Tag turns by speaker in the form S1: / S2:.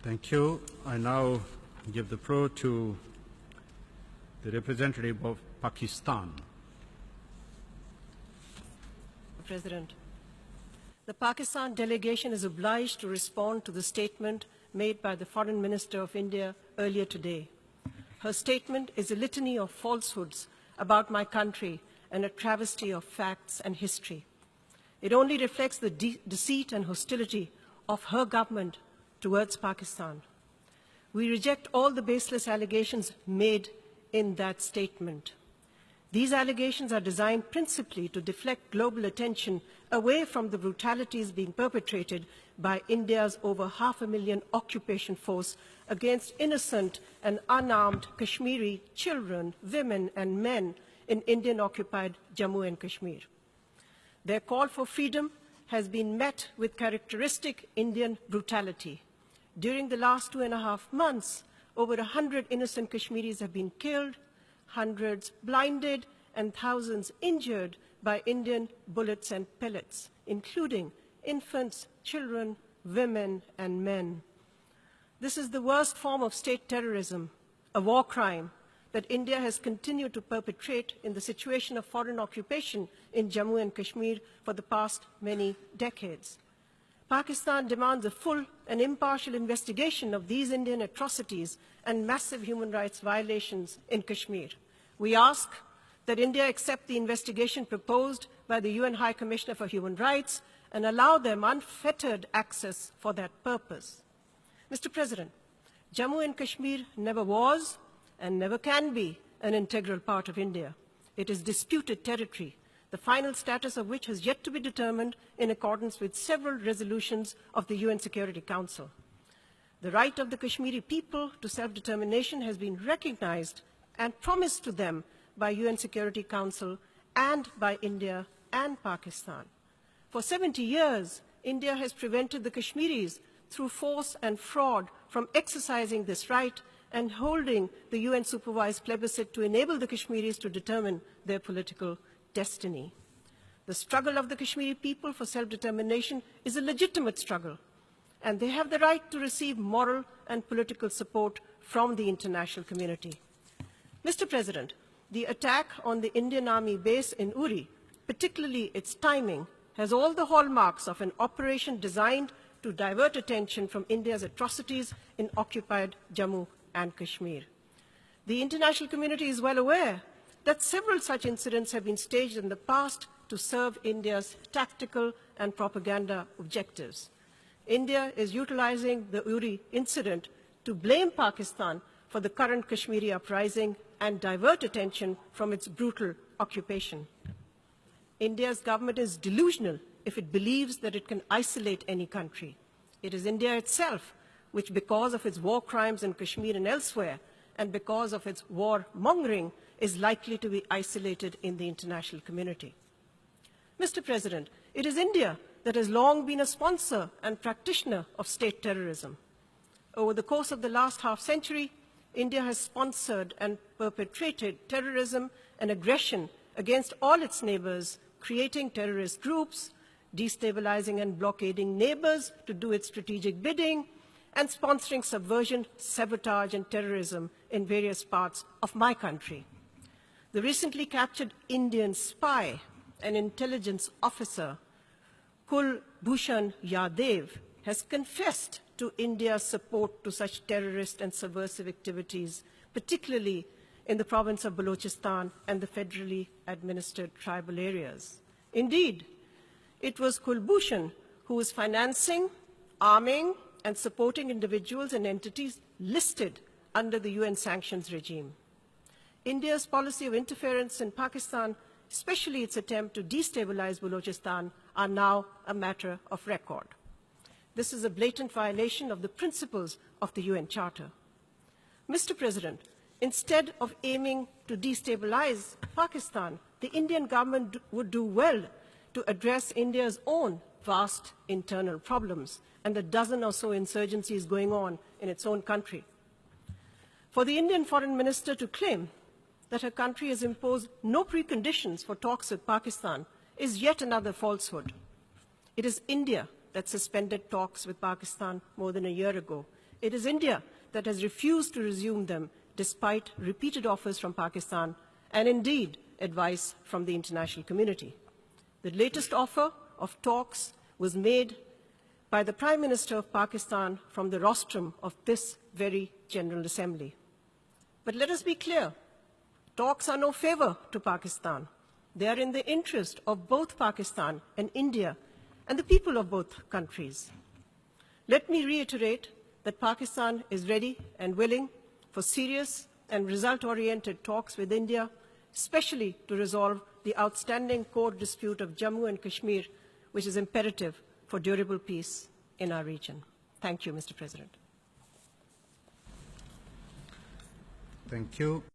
S1: Thank you. I now give the floor to the representative of Pakistan.
S2: President, the Pakistan delegation is obliged to respond to the statement made by the Foreign Minister of India earlier today. Her statement is a litany of falsehoods about my country and a travesty of facts and history. It only reflects the deceit and hostility of her government towards Pakistan. We reject all the baseless allegations made in that statement. These allegations are designed principally to deflect global attention away from the brutalities being perpetrated by India's over 500,000 occupation force against innocent and unarmed Kashmiri children, women and men in Indian-occupied Jammu and Kashmir. Their call for freedom has been met with characteristic Indian brutality. During the last 2.5 months, over 100 innocent Kashmiris have been killed, hundreds blinded, and thousands injured by Indian bullets and pellets, including infants, children, women, and men. This is the worst form of state terrorism, a war crime that India has continued to perpetrate in the situation of foreign occupation in Jammu and Kashmir for the past many decades. Pakistan demands a full and impartial investigation of these Indian atrocities and massive human rights violations in Kashmir. We ask that India accept the investigation proposed by the UN High Commissioner for Human Rights and allow them unfettered access for that purpose. Mr. President, Jammu and Kashmir never was and never can be an integral part of India. It is disputed territory, the final status of which has yet to be determined in accordance with several resolutions of the UN Security Council. The right of the Kashmiri people to self-determination has been recognized and promised to them by UN Security Council and by India and Pakistan. For 70 years, India has prevented the Kashmiris through force and fraud from exercising this right and holding the UN-supervised plebiscite to enable the Kashmiris to determine their political destiny. The struggle of the Kashmiri people for self-determination is a legitimate struggle, and they have the right to receive moral and political support from the international community. Mr. President, the attack on the Indian Army base in Uri, particularly its timing, has all the hallmarks of an operation designed to divert attention from India's atrocities in occupied Jammu and Kashmir. The international community is well aware that several such incidents have been staged in the past to serve India's tactical and propaganda objectives. India is utilizing the Uri incident to blame Pakistan for the current Kashmiri uprising and divert attention from its brutal occupation. India's government is delusional if it believes that it can isolate any country. It is India itself which, because of its war crimes in Kashmir and elsewhere, and because of its war-mongering, is likely to be isolated in the international community. Mr. President, it is India that has long been a sponsor and practitioner of state terrorism. Over the course of the last half-century, India has sponsored and perpetrated terrorism and aggression against all its neighbors, creating terrorist groups, destabilizing and blockading neighbors to do its strategic bidding, and sponsoring subversion, sabotage, and terrorism in various parts of my country. The recently captured Indian spy and intelligence officer, Kulbhushan Yadav, has confessed to India's support to such terrorist and subversive activities, particularly in the province of Balochistan and the federally administered tribal areas. Indeed, it was Kulbhushan who was financing, arming, and supporting individuals and entities listed under the UN sanctions regime. India's policy of interference in Pakistan, especially its attempt to destabilize Balochistan, are now a matter of record. This is a blatant violation of the principles of the UN Charter. Mr. President, instead of aiming to destabilize Pakistan, the Indian government would do well to address India's own vast internal problems and the dozen or so insurgencies going on in its own country. For the Indian foreign minister to claim that her country has imposed no preconditions for talks with Pakistan is yet another falsehood. It is India that suspended talks with Pakistan more than a year ago, It is India that has refused to resume them despite repeated offers from Pakistan and indeed advice from the international community. The latest offer of talks was made by the Prime Minister of Pakistan from the rostrum of this very General Assembly. But let us be clear, talks are no favor to Pakistan. They are in the interest of both Pakistan and India and the people of both countries. Let me reiterate that Pakistan is ready and willing for serious and result-oriented talks with India, especially to resolve the outstanding core dispute of Jammu and Kashmir, which is imperative for durable peace in our region. Thank you, Mr. President.
S1: Thank you.